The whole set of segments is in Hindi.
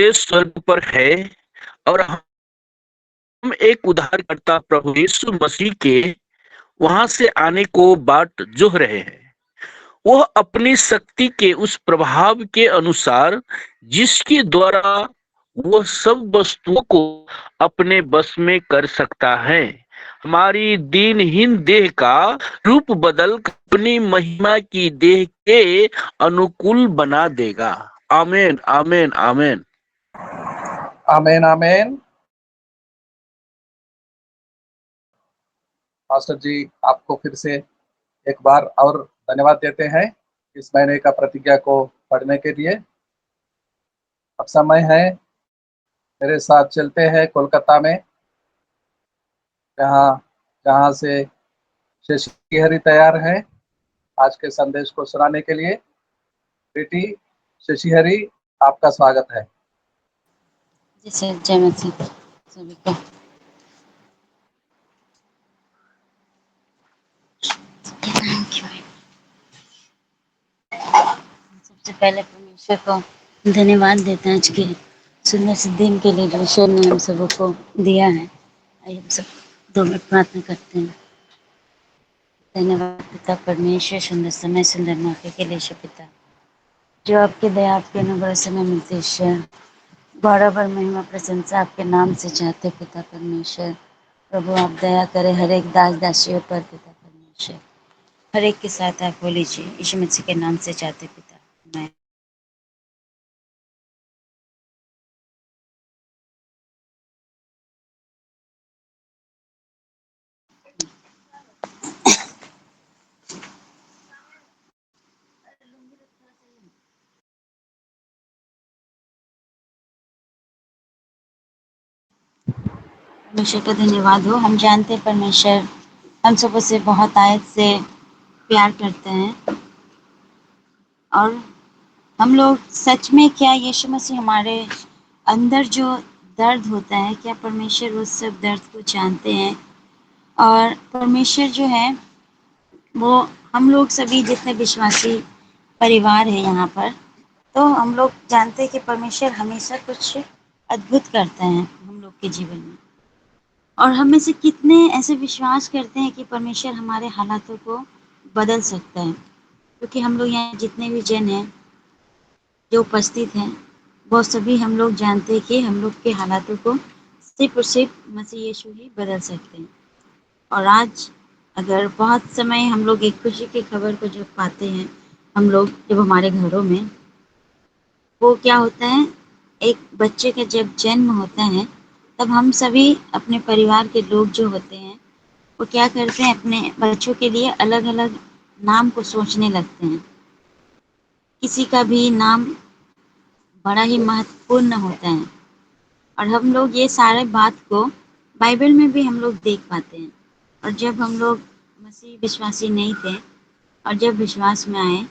स्वर्ग पर है और हम एक उद्धारकर्ता प्रभु यीशु मसीह के वहां से आने को बाट जोह रहे हैं। वह अपनी शक्ति के उस प्रभाव के अनुसार जिसके द्वारा वह सब वस्तुओं को अपने बस में कर सकता है, हमारी दीनहीन देह का रूप बदल अपनी महिमा की देह के अनुकूल बना देगा। आमेन, आमेन, आमेन। आमेन आमेन। पास्टर जी, आपको फिर से एक बार और धन्यवाद देते हैं इस महीने का प्रतिज्ञा को पढ़ने के लिए। अब समय है, मेरे साथ चलते हैं कोलकाता में, जहाँ जहाँ से शशि हरि तैयार है आज के संदेश को सुनाने के लिए। बेटी शशि हरि, आपका स्वागत है। जी सर, जय मसीह सभी को। सबसे पहले परमेश्वर को धन्यवाद देते हैं आज के सुंदर से दिन के लिए जो ईश्वर ने हम सबों को दिया है। आइए हम सब 2 मिनट प्रार्थना करते हैं। धन्यवाद पिता परमेश्वर, सुंदर समय सुंदर मौके के लिए ईश्वर पिता, जो आपके दया आपके अनुग्रह से हमें मिलती है ईश्वर। गौरव और महिमा प्रशंसा आपके नाम से चाहते पिता परमेश्वर। प्रभु आप दया करें हर एक दास दासियों पर पिता परमेश्वर, हर एक के साथ आप हो लीजिए यीशु मसीह के नाम से चाहते पिता। मैं परमेश्वर का धन्यवाद हो। हम जानते हैं परमेश्वर हम सबों से बहुत आयत से प्यार करते हैं, और हम लोग सच में क्या यीशु मसीह हमारे अंदर जो दर्द होता है, क्या परमेश्वर उस सब दर्द को जानते हैं। और परमेश्वर जो है वो हम लोग सभी जितने विश्वासी परिवार है यहाँ पर, तो हम लोग जानते हैं कि परमेश्वर हमेशा कुछ अद्भुत करते हैं हम लोग के जीवन में। और हम में से कितने ऐसे विश्वास करते हैं कि परमेश्वर हमारे हालातों को बदल सकता है, क्योंकि हम लोग यहाँ जितने भी जन हैं जो उपस्थित हैं, वो सभी हम लोग जानते हैं कि हम लोग के हालातों को सिर्फ और सिर्फ मसीह यीशु ही बदल सकते हैं। और आज अगर बहुत समय हम लोग एक खुशी की खबर को जब पाते हैं, हम लोग जब हमारे घरों में वो क्या होता है, एक बच्चे का जब जन्म होता है, तब हम सभी अपने परिवार के लोग जो होते हैं वो क्या करते हैं, अपने बच्चों के लिए अलग अलग नाम को सोचने लगते हैं। किसी का भी नाम बड़ा ही महत्वपूर्ण होता है, और हम लोग ये सारे बात को बाइबल में भी हम लोग देख पाते हैं। और जब हम लोग मसीह विश्वासी नहीं थे और जब विश्वास में आए,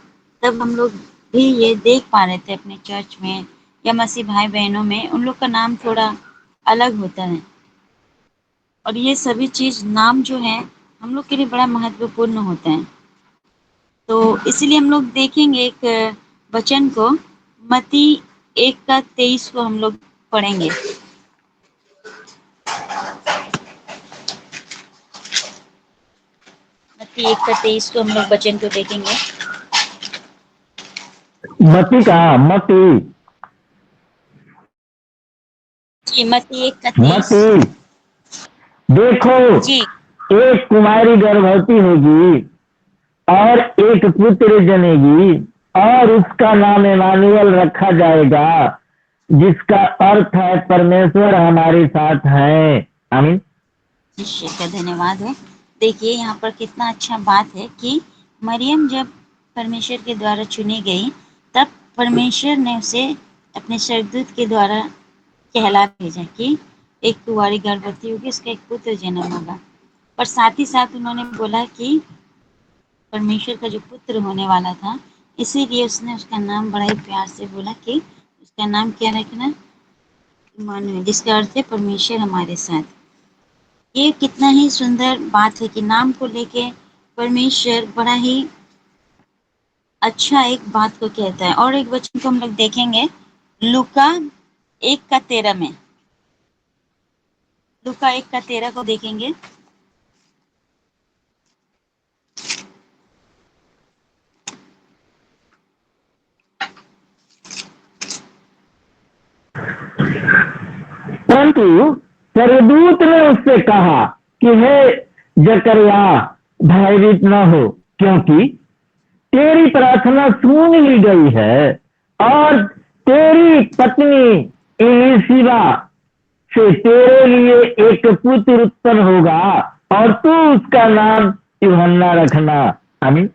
तब हम लोग भी ये देख पा रहे थे अपने चर्च में या मसीह भाई बहनों में उन लोग का नाम थोड़ा अलग होता है। और ये सभी चीज़ नाम जो है हम लोग के लिए बड़ा महत्वपूर्ण होता है। तो इसीलिए हम लोग देखेंगे एक वचन को, मत्ती 1:23 को हम लोग पढ़ेंगे। मत्ती 1:23 को हम लोग वचन को देखेंगे। मती कहा मती जी, मत्ती 1:23। मती देखो, जी एक कुमारी गर्भवती होगी और एक पुत्र जनेगी और उसका नाम इमानुएल रखा जाएगा, जिसका अर्थ है परमेश्वर हमारे साथ है। आमीन। ईश्वर का धन्यवाद है। देखिए यहाँ पर कितना अच्छा बात है कि मरियम जब परमेश्वर के द्वारा चुनी गई, तब परमेश्वर ने उसे अपने स्वर्गदूत के द्वारा कहला भेजा कि एक कुंवारी गर्भवती होगी, उसका एक पुत्र जन्म होगा। पर साथ ही साथ उन्होंने बोला कि परमेश्वर का जो पुत्र होने वाला था, इसीलिए उसने उसका नाम बड़ा ही प्यार से बोला कि उसका नाम क्या रखना, इम्मानुएल, जिसका अर्थ है परमेश्वर हमारे साथ। ये कितना ही सुंदर बात है कि नाम को लेके परमेश्वर बड़ा ही अच्छा एक बात को कहता है। और एक वचन को हम लोग देखेंगे, लूका 1:13 में, लूका 1:13 को देखेंगे। परंतु स्वर्गदूत ने उससे कहा कि हे जकरया, भयभीत न हो, क्योंकि तेरी प्रार्थना सुन ली गई है और तेरी पत्नी एलीशिबा से तेरे लिए एक पुत्र उत्पन्न होगा और तू उसका नाम यूहन्ना रखना। आमीन।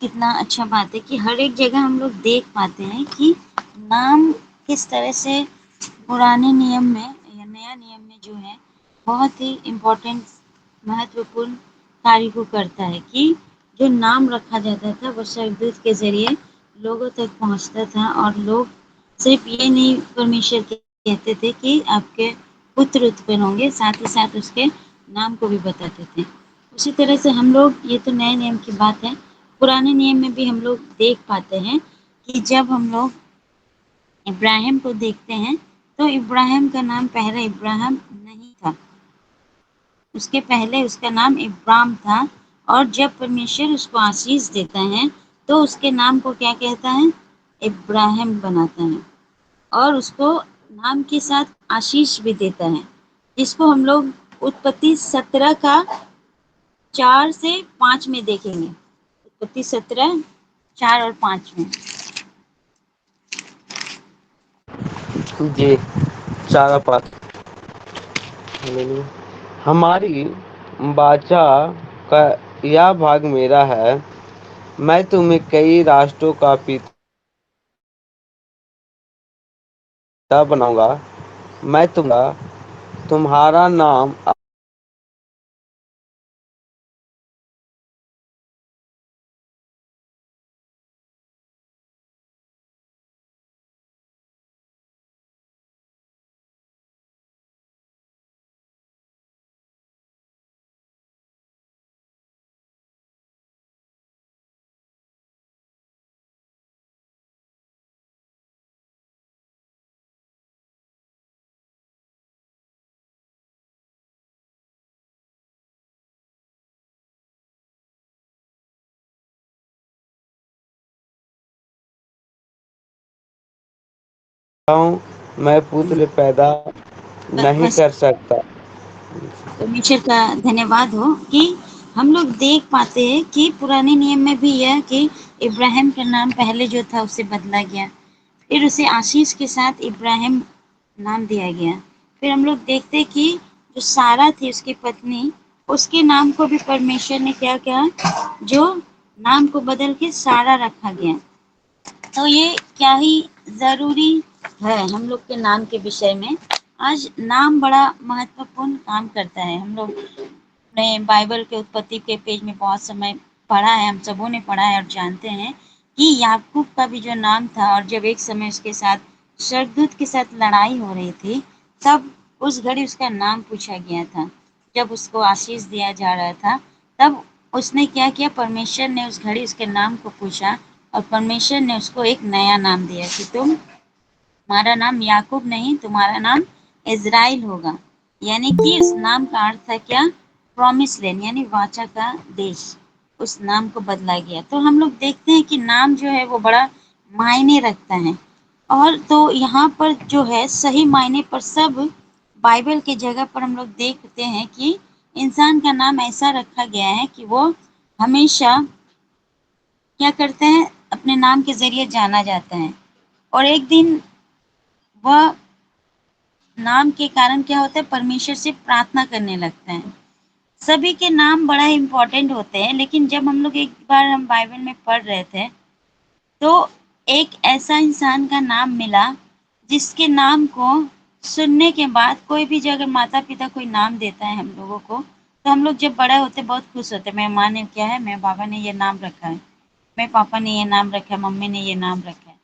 कितना अच्छा बात है कि हर एक जगह हम लोग देख पाते हैं कि नाम किस तरह से पुराने नियम में या नया नियम में जो है बहुत ही इम्पोर्टेंट महत्वपूर्ण कार्य को करता है कि जो नाम रखा जाता था वो स्वर्गदूत के जरिए लोगों तक पहुंचता था और लोग सिर्फ ये नहीं परमेश्वर कहते थे कि आपके पुत्र उत्पन्न होंगे, साथ ही साथ उसके नाम को भी बताते थे। उसी तरह से हम लोग, ये तो नए नियम की बात है, पुराने नियम में भी हम लोग देख पाते हैं कि जब हम लोग इब्राहिम को देखते हैं तो इब्राहिम का नाम पहले इब्राहिम नहीं था, उसके पहले उसका नाम इब्राम था। और जब परमेश्वर उसको आशीष देता है तो उसके नाम को क्या कहता है? इब्राहिम बनाता है और उसको नाम के साथ आशीष भी देता है, जिसको हम लोग उत्पत्ति 17 का 4 से 5 में देखेंगे। उत्पत्ति 17 4 और 5 में। जी, 4 हमारी वाचा का यह भाग मेरा है, मैं तुम्हें कई राष्ट्रों का पिता बनाऊंगा, मैं तुम्हारा नाम हूँ, मैं पुत्र पैदा नहीं बस कर सकता। परमेश्वर का धन्यवाद हो कि हम लोग देख पाते हैं कि पुराने नियम में भी यह कि इब्राहिम का नाम पहले जो था उसे बदला गया, फिर उसे आशीष के साथ इब्राहिम नाम दिया गया। फिर हम लोग देखते हैं कि जो सारा थी उसकी पत्नी, उसके नाम को भी परमेश्वर ने क्या किया, जो नाम को बदल के सारा रखा गया। तो ये क्या ही ज़रूरी है हम लोग के नाम के विषय में। आज नाम बड़ा महत्वपूर्ण काम करता है। हम लोग अपने बाइबल के उत्पत्ति के पेज में बहुत समय पढ़ा है, हम सबों ने पढ़ा है और जानते हैं कि याकूब का भी जो नाम था, और जब एक समय उसके साथ स्वर्गदूत के साथ लड़ाई हो रही थी, तब उस घड़ी उसका नाम पूछा गया था। जब उसको आशीष दिया जा रहा था, तब उसने क्या किया, परमेश्वर ने उस घड़ी उसके नाम को पूछा और परमेश्वर ने उसको एक नया नाम दिया कि तुम्हारा नाम याकूब नहीं, तुम्हारा नाम इज़राइल होगा। यानी कि उस नाम का अर्थ है क्या? प्रॉमिस लैंड, यानी वाचा का देश। उस नाम को बदला गया। तो हम लोग देखते हैं कि नाम जो है वो बड़ा मायने रखता है। और तो यहाँ पर जो है सही मायने पर सब बाइबल की जगह पर हम लोग देखते हैं कि इंसान का नाम ऐसा रखा गया है कि वो हमेशा क्या करते हैं, अपने नाम के ज़रिए जाना जाता है। और एक दिन वह नाम के कारण क्या होता है, परमेश्वर से प्रार्थना करने लगता है। सभी के नाम बड़ा इम्पोर्टेंट होते हैं, लेकिन जब हम लोग एक बार हम बाइबल में पढ़ रहे थे तो एक ऐसा इंसान का नाम मिला जिसके नाम को सुनने के बाद कोई भी जगह माता पिता कोई नाम देता है हम लोगों को, तो हम लोग जब बड़े होते बहुत खुश होते हैं। मेरी माँ ने क्या है, मेरे बाबा ने ये नाम रखा है, मेरे पापा ने ये नाम रखा है, मम्मी ने ये नाम रखा है।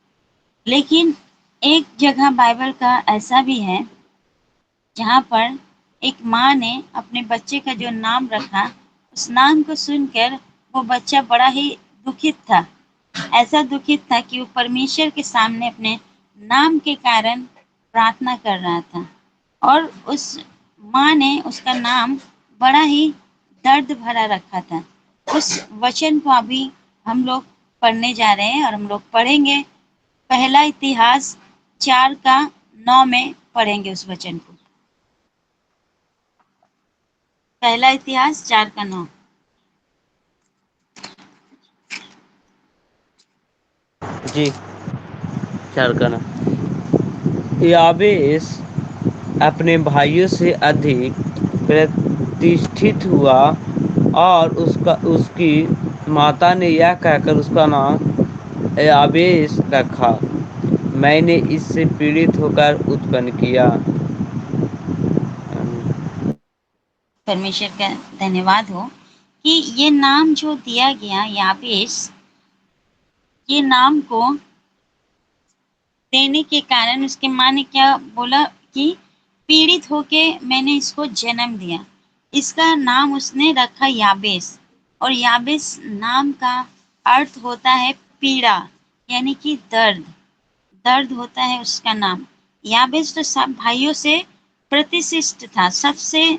लेकिन एक जगह बाइबल का ऐसा भी है जहाँ पर एक माँ ने अपने बच्चे का जो नाम रखा, उस नाम को सुनकर वो बच्चा बड़ा ही दुखित था ऐसा दुखित था कि वो परमेश्वर के सामने अपने नाम के कारण प्रार्थना कर रहा था। और उस माँ ने उसका नाम बड़ा ही दर्द भरा रखा था। उस वचन को अभी हम लोग पढ़ने जा रहे हैं और हम लोग पढ़ेंगे पहला इतिहास 4:9 में पढ़ेंगे उस वचन को। पहला इतिहास 4:9। जी, 4 का ना। याबेस अपने भाइयों से अधिक प्रतिष्ठित हुआ और उसकी माता ने यह कहकर उसका नाम याबेस रखा, मैंने इससे पीड़ित होकर उत्पन्न किया। परमेश्वर का धन्यवाद हो कि ये नाम जो दिया गया याबेस, ये नाम को देने के कारण उसके माँ ने क्या बोला कि पीड़ित होके मैंने इसको जन्म दिया। इसका नाम उसने रखा याबेस। और याबेस नाम का अर्थ होता है पीड़ा, यानी कि दर्द। दर्द होता है उसका नाम। याबेस तो सब भाइयों से प्रतिष्ठित था, सबसे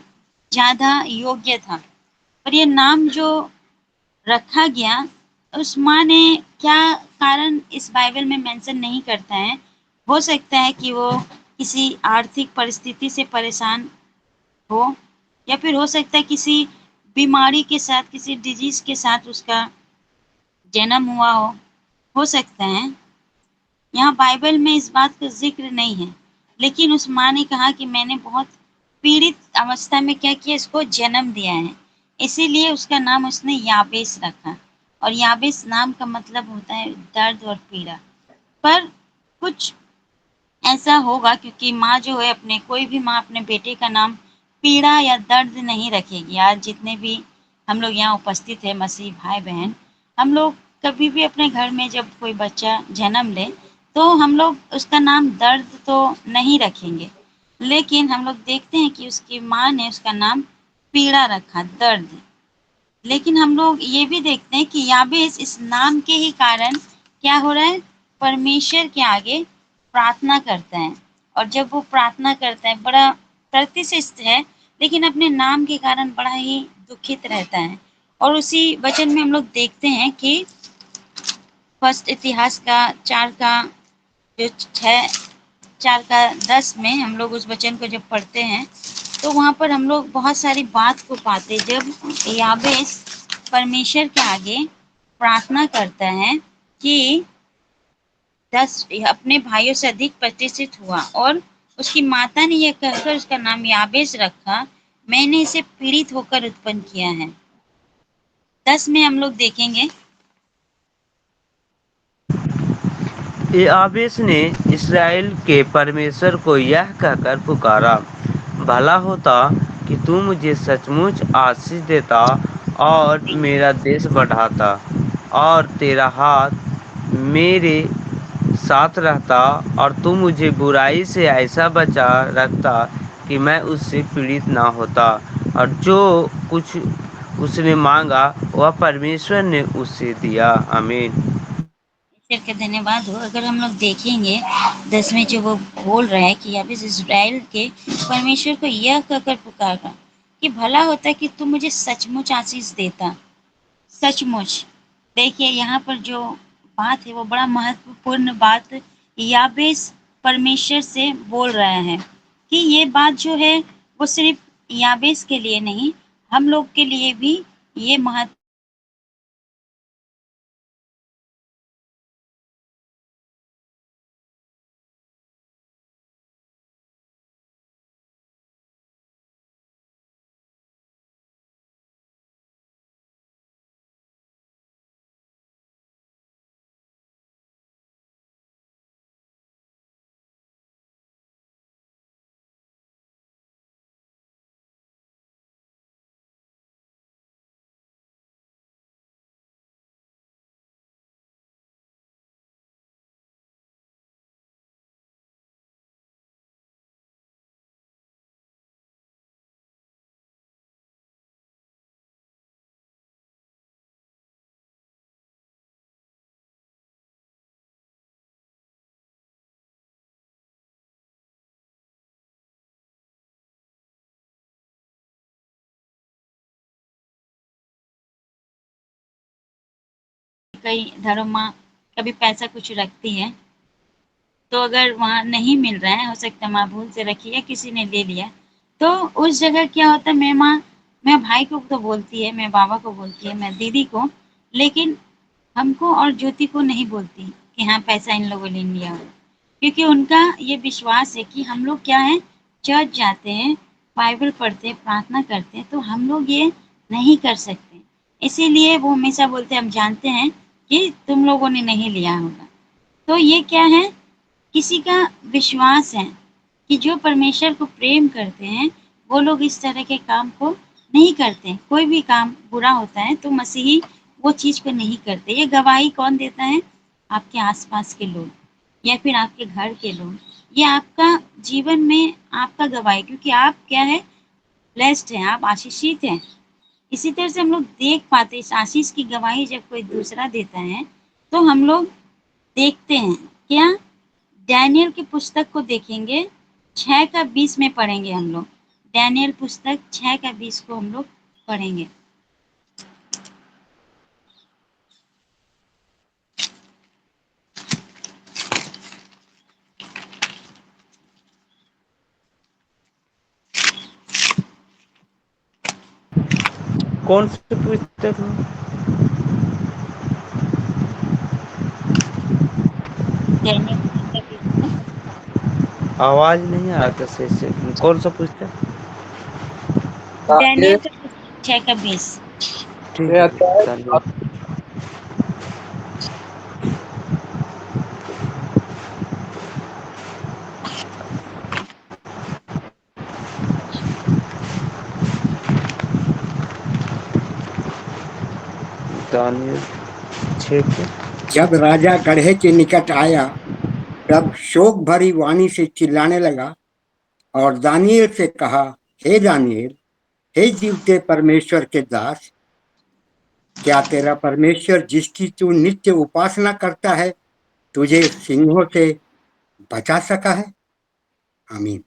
ज्यादा योग्य था। और ये नाम जो रखा गया, उस माँ ने क्या कारण इस बाइबल में मेंशन नहीं करता है। हो सकता है कि वो किसी आर्थिक परिस्थिति से परेशान हो, या फिर हो सकता है किसी बीमारी के साथ, किसी डिजीज के साथ उसका जन्म हुआ हो सकता है। यहाँ बाइबल में इस बात का जिक्र नहीं है, लेकिन उस माँ ने कहा कि मैंने बहुत पीड़ित अवस्था में क्या किया, इसको जन्म दिया है। इसीलिए उसका नाम उसने याबेस रखा। और याबेस नाम का मतलब होता है दर्द और पीड़ा। पर कुछ ऐसा होगा, क्योंकि माँ जो है अपने, कोई भी माँ अपने बेटे का नाम पीड़ा या दर्द नहीं रखेगी। आज जितने भी हम लोग यहाँ उपस्थित है मसीह भाई बहन, हम लोग कभी भी अपने घर में जब कोई बच्चा जन्म ले तो हम लोग उसका नाम दर्द तो नहीं रखेंगे, लेकिन हम लोग देखते हैं कि उसकी माँ ने उसका नाम पीड़ा रखा, दर्द। लेकिन हम लोग ये भी देखते हैं कि याबेस इस नाम के ही कारण क्या हो रहा है, परमेश्वर के आगे प्रार्थना करता है। और जब वो प्रार्थना करता है, बड़ा प्रतिष्ठित है, लेकिन अपने नाम के कारण बड़ा ही दुखित रहता है। और उसी वचन में हम लोग देखते हैं कि फर्स्ट इतिहास का 4:10 में हम लोग उस वचन को जब पढ़ते हैं तो वहाँ पर हम लोग बहुत सारी बात को पाते। जब याबेस परमेश्वर के आगे प्रार्थना करता है कि 10 अपने भाइयों से अधिक प्रतिष्ठित हुआ, और उसकी माता ने यह कहकर उसका नाम याबेस रखा, मैंने इसे पीड़ित होकर उत्पन्न किया है। 10 में हम लोग देखेंगे, याबेस ने इस्राएल के परमेश्वर को यह कहकर पुकारा, भला होता कि तू मुझे सचमुच आशीष देता और मेरा देश बढ़ाता, और तेरा हाथ मेरे साथ रहता, और तू मुझे बुराई से ऐसा बचा रखता कि मैं उससे पीड़ित ना होता। और जो कुछ उसने मांगा वह परमेश्वर ने उससे दिया। आमीन। ईश्वर का धन्यवाद हो। अगर हम लोग देखेंगे 10 में जो वो बोल रहा है कि याबेस इज़राइल के परमेश्वर को यह कहकर पुकारा कि भला होता कि तू मुझे सचमुच आशीष देता। सचमुच, देखिए यहाँ पर जो बात है वो बड़ा महत्वपूर्ण बात याबेस परमेश्वर से बोल रहा है कि ये बात जो है वो सिर्फ याबेस के लिए नहीं, हम लोग के लिए भी ये महत्व कई घरों माँ कभी पैसा कुछ रखती है, तो अगर वहाँ नहीं मिल रहा है, हो सकता है माँ भूल से रखी है, किसी ने ले लिया, तो उस जगह क्या होता है, मैं भाई को तो बोलती है, मैं बाबा को बोलती है, मैं दीदी को, लेकिन हमको और ज्योति को नहीं बोलती कि हाँ पैसा इन लोगों ने लिया हो, क्योंकि उनका ये विश्वास है कि हम लोग क्या है, चर्च जाते हैं, बाइबल पढ़ते हैं, प्रार्थना करते हैं, तो हम लोग ये नहीं कर सकते। इसीलिए वो हमेशा बोलते हैं, हम जानते हैं कि तुम लोगों ने नहीं लिया होगा। तो ये क्या है, किसी का विश्वास है कि जो परमेश्वर को प्रेम करते हैं वो लोग इस तरह के काम को नहीं करते। कोई भी काम बुरा होता है तो मसीही वो चीज़ को नहीं करते। ये गवाही कौन देता है? आपके आसपास के लोग या फिर आपके घर के लोग। ये आपका जीवन में आपका गवाही, क्योंकि आप क्या है, ब्लेस्ड हैं, आप आशीषित हैं। इसी तरह से हम लोग देख पाते इस आशीष की गवाही जब कोई दूसरा देता है तो हम लोग देखते हैं। क्या? डैनियल की पुस्तक को देखेंगे, 6 का 20 में पढ़ेंगे हम लोग। डैनियल पुस्तक 6 का 20 को हम लोग पढ़ेंगे। कौन सी पुस्तक में? डैनियल 6 का 20 में। आवाज नहीं आ रहा सही से। कौन सा पुस्तक? ये डैनियल का पुस्तक 6 का 20। ठीक ये है, ठीक अध्याय है, धन्यवाद। दानियल 6 के। जब राजा गड्ढे के निकट आया तब शोक भरी वाणी से चिल्लाने लगा और दानियल से कहा, हे दानियल, हे जीवते परमेश्वर के दास, क्या तेरा परमेश्वर जिसकी तू नित्य उपासना करता है तुझे सिंहों से बचा सका है? आमीन।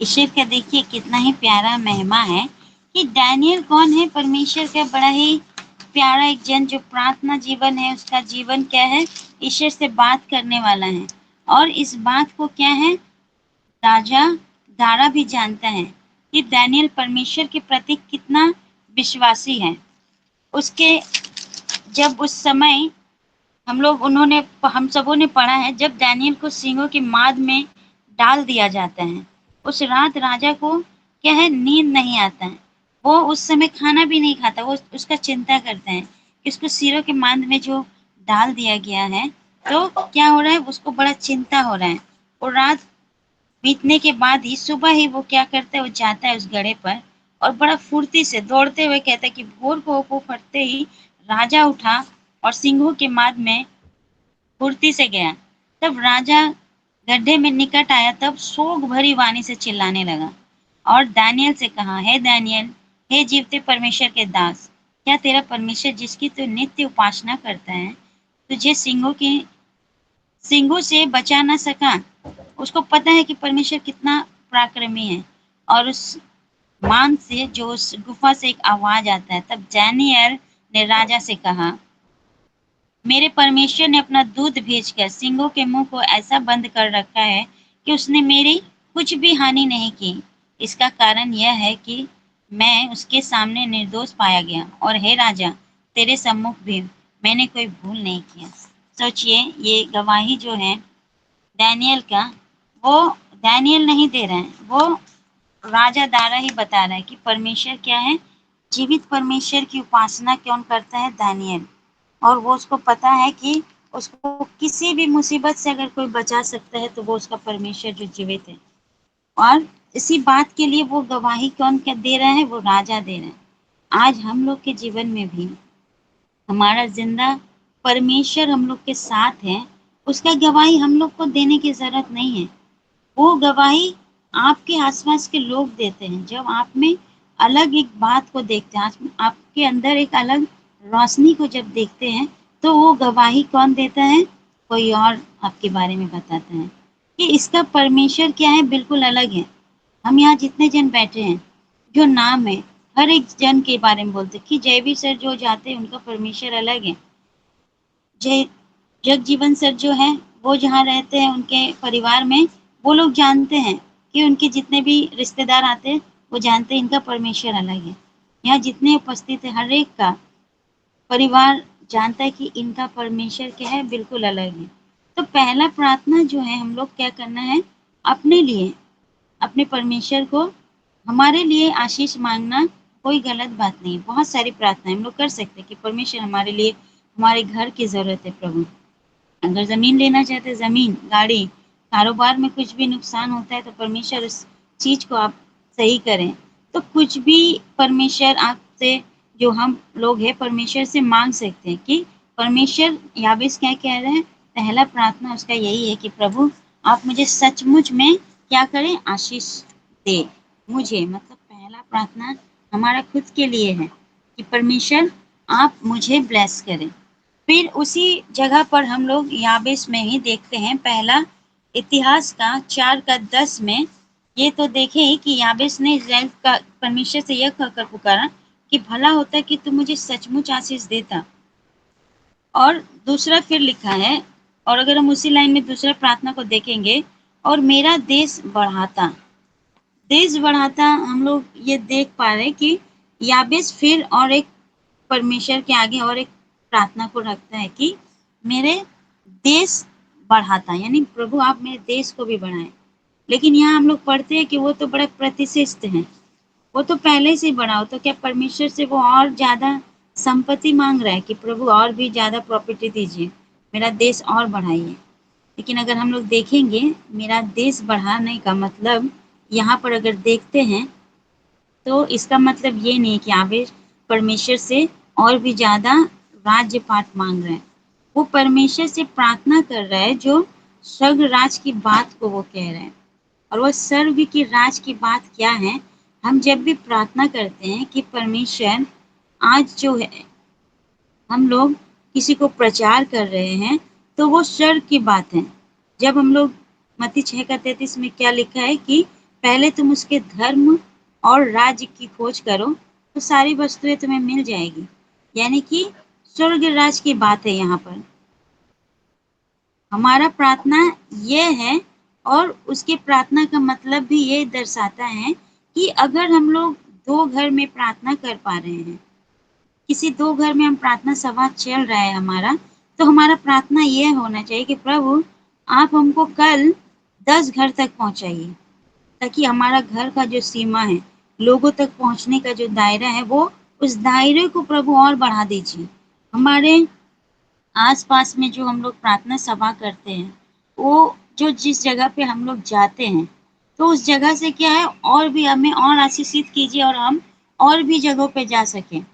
ईश्वर का देखिए कितना ही प्यारा महिमा है कि डैनियल कौन है, परमेश्वर का बड़ा ही प्यारा एक जन जो प्रार्थना जीवन है, उसका जीवन क्या है, ईश्वर से बात करने वाला है। और इस बात को क्या है, राजा दारा भी जानता है कि डैनियल परमेश्वर के प्रति कितना विश्वासी है। उसके जब उस समय हम सबों ने पढ़ा है, जब डैनियल को सिंहों की माद में डाल दिया जाता है, उस रात राजा को क्या है, नींद नहीं आता है। वो उस समय खाना भी नहीं खाता, वो उसका चिंता करते हैं कि उसको सिरों के माद में जो डाल दिया गया है, तो क्या हो रहा है, उसको बड़ा चिंता हो रहा है। और रात बीतने के बाद ही सुबह ही वो क्या करता है, वो जाता है उस गड्ढे पर और बड़ा फुर्ती से दौड़ते हुए कहता है कि भोर को फटते ही राजा उठा और सिंहों के माद में फुर्ती से गया। तब राजा गड्ढे में निकट आया, तब शोक भरी वाणी से चिल्लाने लगा और दानियल से कहा, हे दानियल, हे जीवते परमेश्वर के दास, क्या तेरा परमेश्वर जिसकी तू नित्य उपासना करता है तुझे सिंहों से बचा ना सका? उसको पता है कि परमेश्वर कितना पराक्रमी है। और उस मान से जो उस गुफा से एक आवाज आता है, तब दानियल ने राजा से कहा, मेरे परमेश्वर ने अपना दूध भेजकर सिंहों के मुंह को ऐसा बंद कर रखा है कि उसने मेरी कुछ भी हानि नहीं की। इसका कारण यह है कि मैं उसके सामने निर्दोष पाया गया और हे राजा, तेरे सम्मुख भी मैंने कोई भूल नहीं किया। सोचिए, ये गवाही जो है डैनियल का, वो डैनियल नहीं दे रहे हैं, वो राजा दारा ही बता रहा है कि परमेश्वर क्या है, जीवित परमेश्वर की उपासना कौन करता है, दानियल। और वो उसको पता है कि उसको किसी भी मुसीबत से अगर कोई बचा सकता है तो वो उसका परमेश्वर जो जीवित है। और इसी बात के लिए वो गवाही कौन क्या दे रहा है, वो राजा दे रहा है। आज हम लोग के जीवन में भी हमारा जिंदा परमेश्वर हम लोग के साथ है, उसका गवाही हम लोग को देने की जरूरत नहीं है। वो गवाही आपके आसपास के लोग देते हैं। जब आप में अलग एक बात को देखते हैं, आपके अंदर एक अलग रोशनी को जब देखते हैं, तो वो गवाही कौन देता है, कोई और आपके बारे में बताता है कि इसका परमेश्वर क्या है, बिल्कुल अलग है। हम यहाँ जितने जन बैठे हैं, जो नाम है हर एक जन के बारे में बोलते कि जयवी सर जो जाते हैं उनका परमेश्वर अलग है। जय जगजीवन सर जो है वो जहाँ रहते हैं उनके परिवार में वो लोग जानते हैं कि उनके जितने भी रिश्तेदार आते हैं वो जानते हैं इनका परमेश्वर अलग है। यहाँ जितने उपस्थित है हर एक का परिवार जानता है कि इनका परमेश्वर क्या है, बिल्कुल अलग है। तो पहला प्रार्थना जो है हम लोग क्या करना है, अपने लिए, अपने परमेश्वर को हमारे लिए आशीष मांगना कोई गलत बात नहीं है। बहुत सारी प्रार्थनाएं हम लोग कर सकते हैं कि परमेश्वर हमारे लिए हमारे घर की जरूरत है प्रभु। अगर ज़मीन लेना चाहते हैं, ज़मीन, गाड़ी, कारोबार में कुछ भी नुकसान होता है तो परमेश्वर उस चीज़ को आप सही करें। तो कुछ भी परमेश्वर आपसे, जो हम लोग हैं परमेश्वर से मांग सकते हैं कि परमेश्वर, याबेस क्या कह रहे हैं, पहला प्रार्थना उसका यही है कि प्रभु आप मुझे सचमुच में क्या करें, आशीष दे मुझे। मतलब पहला प्रार्थना हमारा खुद के लिए है कि परमेश्वर आप मुझे ब्लेस करें। फिर उसी जगह पर हम लोग याबेस में ही देखते हैं, पहला इतिहास का 4:10 में ये तो देखें ही कि याबेस ने इस्राएल का परमेश्वर से यह कहकर पुकारा कि भला होता कि तू मुझे सचमुच आशीष देता। और दूसरा फिर लिखा है, और अगर हम उसी लाइन में दूसरा प्रार्थना को देखेंगे, और मेरा देश बढ़ाता, देश बढ़ाता हम लोग ये देख पा रहे हैं कि याबेस फिर और एक परमेश्वर के आगे और एक प्रार्थना को रखता है कि मेरे देश बढ़ाता, यानी प्रभु आप मेरे देश को भी बढ़ाएं। लेकिन यहाँ हम लोग पढ़ते हैं कि वो तो बड़ा प्रतिष्ठित हैं, वो तो पहले से ही बड़ा हो, तो क्या परमेश्वर से वो और ज़्यादा संपत्ति मांग रहा है कि प्रभु और भी ज़्यादा प्रॉपर्टी दीजिए, मेरा देश और बढ़ाइए। लेकिन अगर हम लोग देखेंगे मेरा देश बढ़ाने का मतलब, यहाँ पर अगर देखते हैं तो इसका मतलब ये नहीं है कि याबेस परमेश्वर से और भी ज़्यादा राज्य पाठ मांग रहे हैं। वो परमेश्वर से प्रार्थना कर रहा है जो स्वर्ग राज की बात को वो कह रहे हैं। और वो स्वर्ग की राज की बात क्या है, हम जब भी प्रार्थना करते हैं कि परमेश्वर आज जो है हम लोग किसी को प्रचार कर रहे हैं तो वो स्वर्ग की बात है। जब हम लोग मत्ती 6:33 में क्या लिखा है कि पहले तुम उसके धर्म और राज्य की खोज करो तो सारी वस्तुएं तुम्हें मिल जाएगी, यानी कि स्वर्ग राज की बात है यहाँ पर। हमारा प्रार्थना ये है, और उसके प्रार्थना का मतलब भी ये दर्शाता है कि अगर हम लोग 2 घर में प्रार्थना कर पा रहे हैं, किसी 2 घर में हम प्रार्थना सभा चल रहा है हमारा, तो हमारा प्रार्थना ये होना चाहिए कि प्रभु आप हमको कल 10 घर तक पहुंचाइए, ताकि हमारा घर का जो सीमा है, लोगों तक पहुंचने का जो दायरा है, वो उस दायरे को प्रभु और बढ़ा दीजिए। हमारे आस-पास में जो हम लोग प्रार्थना सभा करते हैं, वो जो जिस जगह पे हम लोग जाते हैं, तो उस जगह से क्या है, और भी हमें और आशीषित कीजिए और हम और भी जगहों पे जा सकें।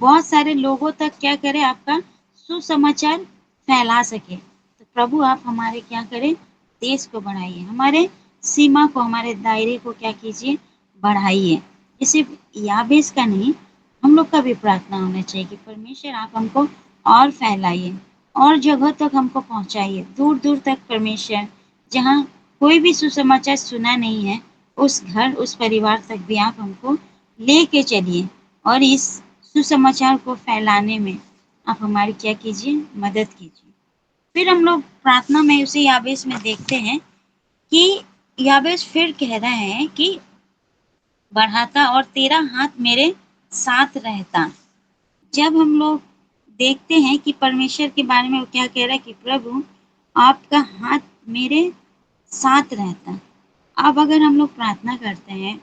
बहुत सारे लोगों तक क्या करें, आपका सुसमाचार फैला सके। तो प्रभु आप हमारे क्या करें, देश को बढ़ाइए, हमारे सीमा को, हमारे दायरे को क्या कीजिए, बढ़ाइए। ये सिर्फ याबेस का नहीं, हम लोग का भी प्रार्थना होना चाहिए कि परमेश्वर आप हमको और फैलाइए और जगह तक हमको पहुंचाइए, दूर दूर तक परमेश्वर, जहाँ कोई भी सुसमाचार सुना नहीं है, उस घर, उस परिवार तक भी आप हमको लेके चलिए और इस सुसमाचार को फैलाने में आप हमारी क्या कीजिए, मदद कीजिए। फिर हम लोग प्रार्थना में उसे याबेस में देखते हैं कि याबेस फिर कह रहे हैं कि बढ़ाता और तेरा हाथ मेरे साथ रहता। जब हम लोग देखते हैं कि परमेश्वर के बारे में वो क्या कह रहा है कि प्रभु आपका हाथ मेरे साथ रहता। अब अगर हम लोग प्रार्थना करते हैं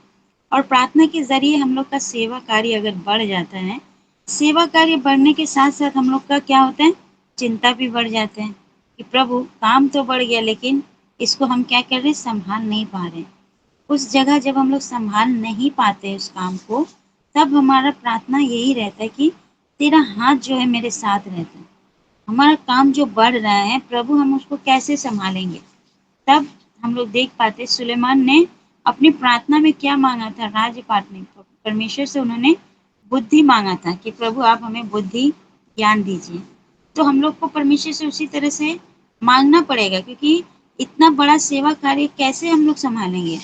और प्रार्थना के ज़रिए हम लोग का सेवा कार्य अगर बढ़ जाता है, सेवा कार्य बढ़ने के साथ साथ हम लोग का क्या होता है, चिंता भी बढ़ जाते हैं कि प्रभु काम तो बढ़ गया लेकिन इसको हम क्या कर रहे हैं, संभाल नहीं पा रहे। उस जगह जब हम लोग संभाल नहीं पाते उस काम को, तब हमारा प्रार्थना यही रहता है कि तेरा हाथ जो है मेरे साथ रहता है। हमारा काम जो बढ़ रहा है प्रभु हम उसको कैसे संभालेंगे। तब हम लोग देख पाते सुलेमान ने अपनी प्रार्थना में क्या मांगा था, राजपाट में परमेश्वर से उन्होंने बुद्धि मांगा था कि प्रभु आप हमें बुद्धि ज्ञान दीजिए। तो हम लोग को परमेश्वर से उसी तरह से मांगना पड़ेगा, क्योंकि इतना बड़ा सेवा कार्य कैसे हम लोग संभालेंगे।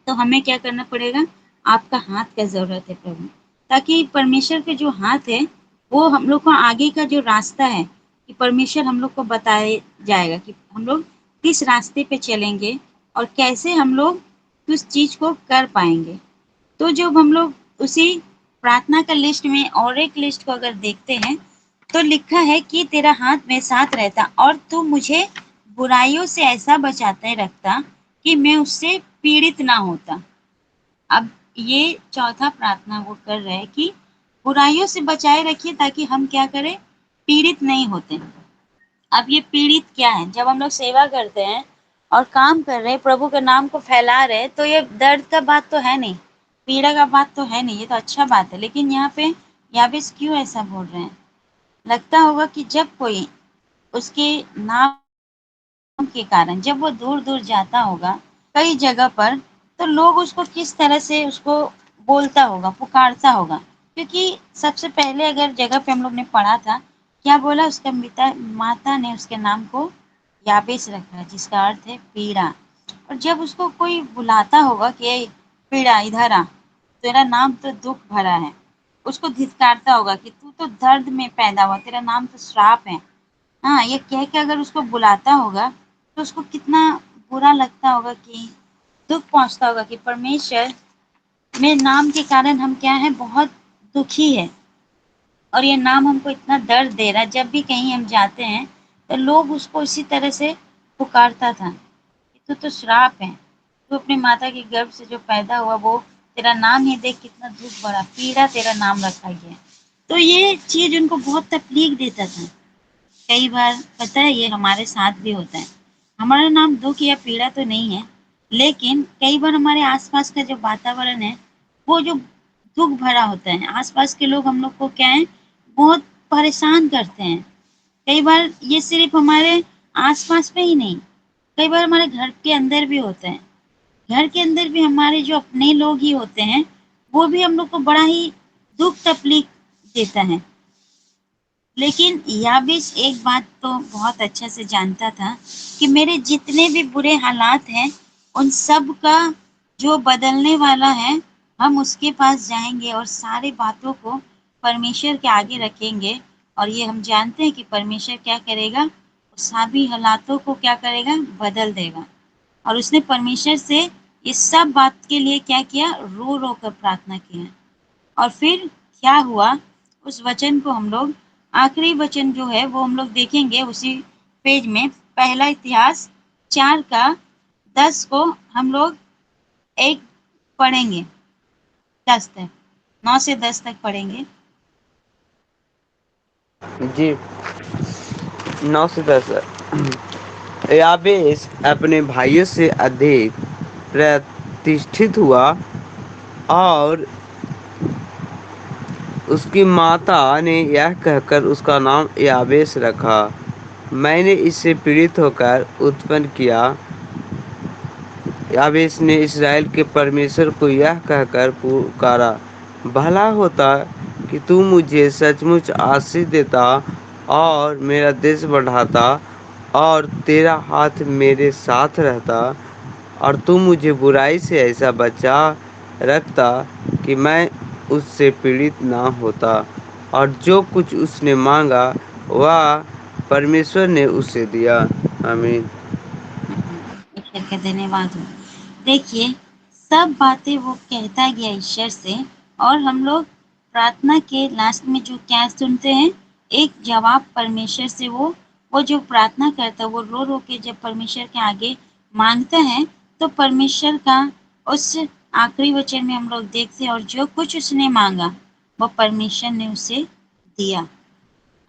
तो हमें क्या करना पड़ेगा, आपका हाथ का ज़रूरत है प्रभु। ताकि परमेश्वर के जो हाथ है वो हम लोग को आगे का जो रास्ता है कि परमेश्वर हम लोग को बताया जाएगा कि हम लोग किस रास्ते पे चलेंगे और कैसे हम लोग उस चीज को कर पाएंगे। तो जब हम लोग उसी प्रार्थना का लिस्ट में और एक लिस्ट को अगर देखते हैं तो लिखा है कि तेरा हाथ मेरे साथ रहता और तू मुझे बुराइयों से ऐसा बचाते रखता कि मैं उससे पीड़ित ना होता। अब ये चौथा प्रार्थना वो कर रहे हैं कि बुराइयों से बचाए रखिए ताकि हम क्या करें, पीड़ित नहीं होते। अब ये पीड़ित क्या है, जब हम लोग सेवा करते हैं और काम कर रहे हैं, प्रभु के नाम को फैला रहे हैं, तो ये दर्द का बात तो है नहीं, पीड़ा का बात तो है नहीं, ये तो अच्छा बात है। लेकिन यहाँ पे याबेस क्यों ऐसा बोल रहे हैं? लगता होगा कि जब कोई उसके नाम के कारण जब वो दूर दूर जाता होगा कई जगह पर, तो लोग उसको किस तरह से उसको बोलता होगा, पुकारता होगा। क्योंकि सबसे पहले अगर जगह पे हम लोग ने पढ़ा था, क्या बोला, उसका माता ने उसके नाम को याबेस रखा, जिसका अर्थ है पीड़ा। और जब उसको कोई बुलाता होगा कि "ए, पीड़ा इधर आ, तेरा नाम तो दुख भरा है", उसको धिक्कारता होगा कि तू तो दर्द में पैदा हुआ, तेरा नाम तो श्राप है। हाँ, ये कह के अगर उसको बुलाता होगा तो उसको कितना बुरा लगता होगा, कि दुख पहुंचता होगा कि परमेश्वर मेरे नाम के कारण हम क्या है, बहुत दुखी है और ये नाम हमको इतना दर्द दे रहा है। जब भी कहीं हम जाते हैं तो लोग उसको इसी तरह से पुकारता था कि तू तो श्राप है, तू अपनी माता के गर्भ से जो पैदा हुआ, वो तेरा नाम ही देख कितना दुख भरा, पीड़ा तेरा नाम रखा गया। तो ये चीज उनको बहुत तकलीफ देता था। कई बार पता है ये हमारे साथ भी होता है, हमारा नाम दुख या पीड़ा तो नहीं है, लेकिन कई बार हमारे आसपास का जो वातावरण है वो जो दुख भरा होता है, आसपास के लोग हम लोग को क्या है, बहुत परेशान करते हैं। कई बार ये सिर्फ हमारे आसपास में ही नहीं, कई बार हमारे घर के अंदर भी होता है। घर के अंदर भी हमारे जो अपने लोग ही होते हैं, वो भी हम लोग को बड़ा ही दुख तकलीफ देता है। लेकिन याबेस एक बात तो बहुत अच्छे से जानता था कि मेरे जितने भी बुरे हालात हैं, उन सब का जो बदलने वाला है, हम उसके पास जाएंगे और सारी बातों को परमेश्वर के आगे रखेंगे। और ये हम जानते हैं कि परमेश्वर क्या करेगा, उस सभी हालातों को क्या करेगा, बदल देगा। और उसने परमेश्वर से इस सब बात के लिए क्या किया, रो रो कर प्रार्थना किया। और फिर क्या हुआ, उस वचन को हम लोग, आखिरी वचन जो है वो हम लोग देखेंगे उसी पेज में, पहला इतिहास 4 का 10 को हम लोग एक पढ़ेंगे, 10 तक, 9 से 10 तक पढ़ेंगे। जी, 9 से 10। याबेस अपने भाइयों से अधिक प्रतिष्ठित हुआ और उसकी माता ने यह कहकर उसका नाम याबेस रखा, मैंने इससे पीड़ित होकर उत्पन्न किया। याबेस ने इस्राएल के परमेश्वर को यह कहकर पुकारा, भला होता कि तू मुझे सचमुच आशीष देता और मेरा देश बढ़ाता और तेरा हाथ मेरे साथ रहता और तू मुझे बुराई से ऐसा बचा रखता कि मैं उससे पीड़ित ना होता। और जो कुछ उसने मांगा वह परमेश्वर ने उसे दिया। आमीन। ईश्वर का धन्यवाद हो। देखिए, सब बातें वो कहता गया ईश्वर से, और हम लोग प्रार्थना के लास्ट में जो क्या सुनते हैं, एक जवाब परमेश्वर से। वो जो प्रार्थना करता है, वो रो रो के जब परमेश्वर के आगे मांगता है, तो परमेश्वर का उस आखिरी वचन में हम लोग देखते हैं, और जो कुछ उसने मांगा वो परमेश्वर ने उसे दिया।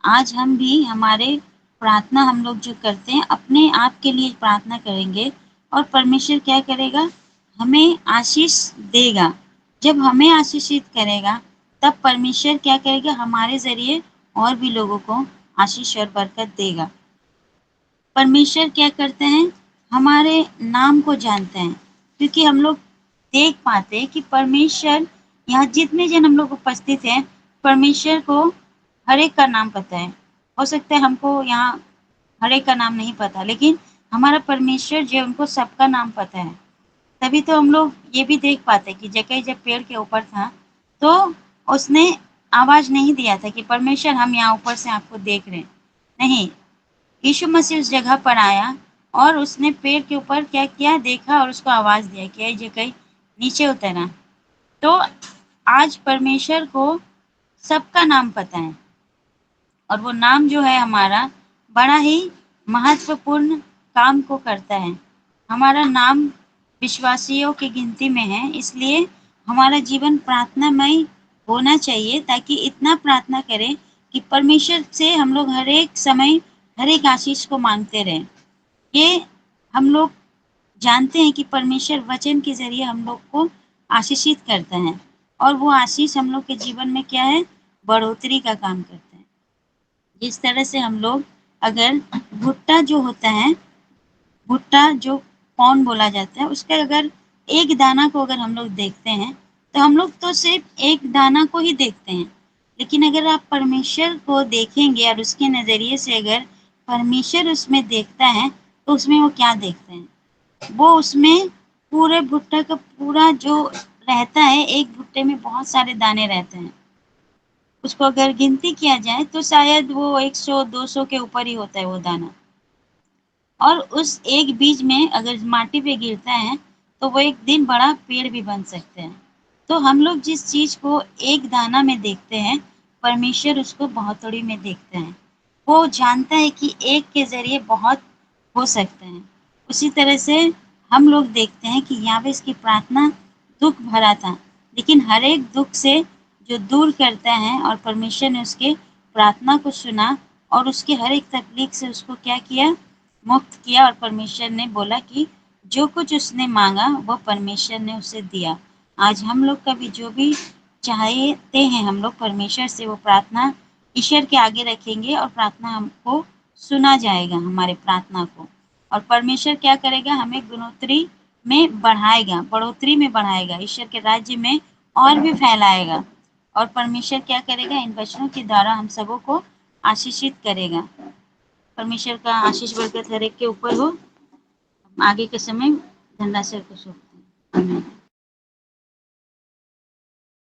आज हम भी हमारे प्रार्थना हम लोग जो करते हैं, अपने आप के लिए प्रार्थना करेंगे और परमेश्वर क्या करेगा, हमें आशीष देगा। जब हमें आशीषित करेगा, तब परमेश्वर क्या करेगा, हमारे ज़रिए और भी लोगों को आशीष और बरकत देगा। परमेश्वर क्या करते हैं, हमारे नाम को जानते हैं, क्योंकि हम लोग देख पाते हैं कि परमेश्वर, यहाँ जितने जन हम लोग उपस्थित हैं, परमेश्वर को हर एक का नाम पता है। हो सकता है हमको यहाँ हर एक का नाम नहीं पता, लेकिन हमारा परमेश्वर जो है, उनको सबका नाम पता है। तभी तो हम लोग ये भी देख पाते हैं कि जक्कई जब पेड़ के ऊपर था, तो उसने आवाज नहीं दिया था कि परमेश्वर हम यहाँ ऊपर से आपको देख रहे हैं। नहीं, यीशु मसीह उस जगह पर आया और उसने पेड़ के ऊपर क्या किया, देखा और उसको आवाज दिया कि ये जगह नीचे उतरा। तो आज परमेश्वर को सबका नाम पता है और वो नाम जो है हमारा बड़ा ही महत्वपूर्ण काम को करता है। हमारा नाम विश्वासियों की गिनती में है, इसलिए हमारा जीवन प्रार्थनामय होना चाहिए ताकि इतना प्रार्थना करें कि परमेश्वर से हम लोग हर एक समय हर एक आशीष को मांगते रहें। ये हम लोग जानते हैं कि परमेश्वर वचन के ज़रिए हम लोग को आशीषित करता है और वो आशीष हम लोग के जीवन में क्या है, बढ़ोतरी का काम करता है। जिस तरह से हम लोग अगर भुट्टा जो होता है, भुट्टा जो कौन बोला जाता है, उसका अगर एक दाना को अगर हम लोग देखते हैं तो हम लोग तो सिर्फ एक दाना को ही देखते हैं, लेकिन अगर आप परमेश्वर को देखेंगे और उसके नज़रिए से अगर परमेश्वर उसमें देखता है तो उसमें वो क्या देखते हैं, वो उसमें पूरे भुट्टा का पूरा जो रहता है, एक भुट्टे में बहुत सारे दाने रहते हैं। उसको अगर गिनती किया जाए तो शायद वो 100-200 के ऊपर ही होता है वो दाना। और उस एक बीज में अगर माटी पे गिरता है तो वो एक दिन बड़ा पेड़ भी बन सकते हैं। तो हम लोग जिस चीज़ को एक दाना में देखते हैं, परमेश्वर उसको बहुतोड़ी में देखते हैं। वो जानता है कि एक के ज़रिए बहुत हो सकते हैं। उसी तरह से हम लोग देखते हैं कि यावेस की प्रार्थना दुख भरा था, लेकिन हर एक दुख से जो दूर करता है और परमेश्वर ने उसके प्रार्थना को सुना और उसके हर एक तकलीफ से उसको क्या किया, मुक्त किया। और परमेश्वर ने बोला कि जो कुछ उसने मांगा वो परमेश्वर ने उसे दिया। आज हम लोग का भी जो भी चाहते हैं हम लोग परमेश्वर से, वो प्रार्थना ईश्वर के आगे रखेंगे और प्रार्थना हमको सुना जाएगा, हमारे प्रार्थना को। और परमेश्वर क्या करेगा, हमें गुणोत्तरी में बढ़ाएगा, बढ़ोतरी में बढ़ाएगा, ईश्वर के राज्य में और भी फैलाएगा। और परमेश्वर क्या करेगा, इन वचनों के द्वारा हम सबों को आशीषित करेगा। परमेश्वर का आशीष बरकत हर एक के ऊपर हो। आगे के समय धनराशि को सौंपते हैं। आमीन।